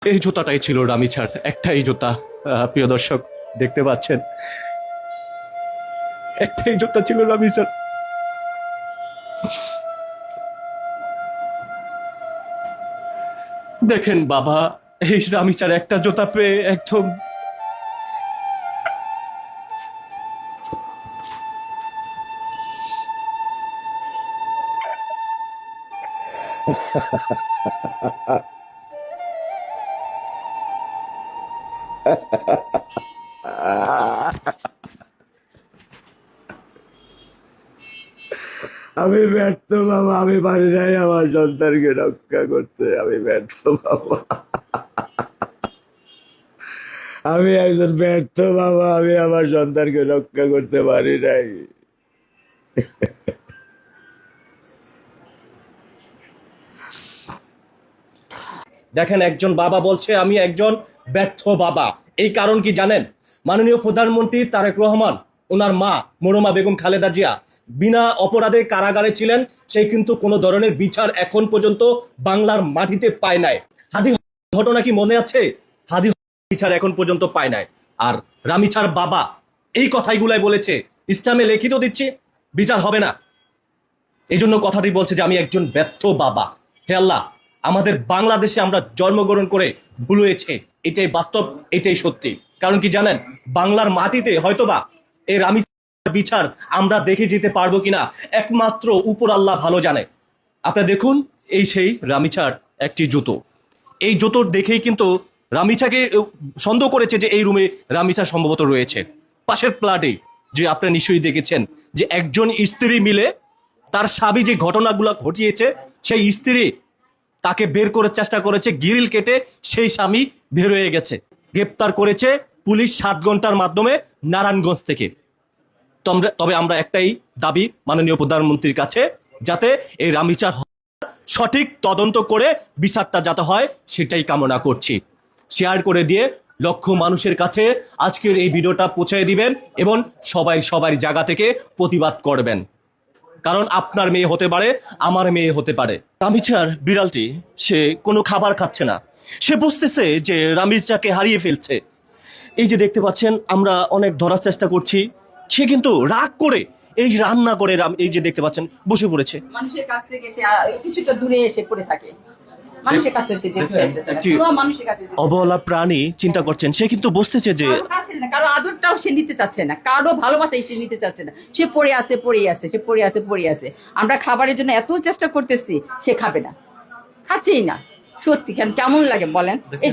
এই জুতাটাই ছিল রামিছার, একটাই জুতা। প্রিয় দর্শক দেখতে পাচ্ছেন, একটাই জুতা ছিল রামিছার। দেখেন বাবা, এই রামিছার একটা জুতা পেয়ে একদম আমি ব্যর্থ বাবা, আমি পারি নাই আমার সন্তানকে রক্ষা করতে। আমি ব্যর্থ বাবা, আমি একজন ব্যর্থ বাবা, আমি আমার সন্তানকে রক্ষা করতে পারি নাই। দেখেন, একজন বাবা বলছে আমি একজন ব্যর্থ বাবা। এই কারণ কি জানেন? মাননীয় প্রধানমন্ত্রী তারেক রহমান, ওনার মা মরহুমা বেগম খালেদা জিয়া বিনা অপরাধে কারাগারে ছিলেন। সে কিন্তু কোনো ধরনের বিচার এখন পর্যন্ত বাংলার মাটিতে পায় নাই। হাদি ঘটনা কি মনে আছে? হাদি বিচার এখন পর্যন্ত পায় নাই। আর রামিছার বাবা এই কথাইগুলাই বলেছে, ইসলামে লিখিত দিচ্ছি বিচার হবে না। এই জন্য কথাটি বলছে যে আমি একজন ব্যর্থ বাবা। হে আল্লাহ, আমাদের বাংলাদেশে আমরা জন্মগ্রহণ করে ভুল হয়েছে, এটাই বাস্তব, এটাই সত্যি। কারণ কি জানেন, বাংলার মাটিতে হয়তোবা এই রামিস বিচার আমরা দেখে যেতে পারবো কিনা একমাত্র উপর আল্লাহ ভালো জানে। আপনারা দেখুন, এই সেই রামিছার একটি জুতো। এই জুতোর দেখেই কিন্তু রামিছাকে সন্দেহ করেছে যে এই রুমে রামিছা সম্ভবত রয়েছে। পাশের প্লাটে যে আপনারা নিশ্চয়ই দেখেছেন যে একজন স্ত্রী মিলে তার স্বামী যে ঘটনাগুলো ঘটিয়েছে, সেই স্ত্রী তাকে বের করার চেষ্টা করেছে, গ্রিল কেটে সেই স্বামী বের হয়ে গেছে। গ্রেপ্তার করেছে পুলিশ 7 ঘন্টার মাধ্যমে নারায়ণগঞ্জ থেকে। তবে আমরা একটাই দাবি মাননীয় প্রধানমন্ত্রীর কাছে, যাতে এই রামিচার সঠিক তদন্ত করে বিচারটা যাতে হয় সেটাই কামনা করছি। শেয়ার করে দিয়ে লক্ষ মানুষের কাছে আজকের এই ভিডিওটা পৌঁছে দিবেন এবং সবার জায়গা থেকে প্রতিবাদ করবেন। কারণ আপনার মেয়ে হতে পারে, আমার মেয়ে হতে পারে। রামিচার বিড়ালটি সে কোনো খাবার খাচ্ছে না। সে বুঝতেছে যে রামিচাকে হারিয়ে ফেলছে। এই যে দেখতে পাচ্ছেন, আমরা অনেক ধরার চেষ্টা করছি, সে কিন্তু রাগ করে এই রান্না করে এই যে দেখতে পাচ্ছেন বসে পড়েছে। মানুষের কাছ থেকে সে কিছুটা দূরে এসে পড়ে থাকে, মানুষের কাছে সে যেতে চাইতেছে না, পুরো মানুষের কাছে অবলা প্রাণী চিন্তা করছেন, সে কিন্তু বুঝতেছে যে কারো আদরটাও সে নিতে চাচ্ছে না, কারো ভালোবাসাই সে নিতে চাচ্ছে না। সে পড়ে আছে, সে পড়ে আছে। আমরা খাবারের জন্য এত চেষ্টা করতেছি, সে খাবে না, খাচ্ছেই না। সত্যি কেমন লাগে বলেন? এই যে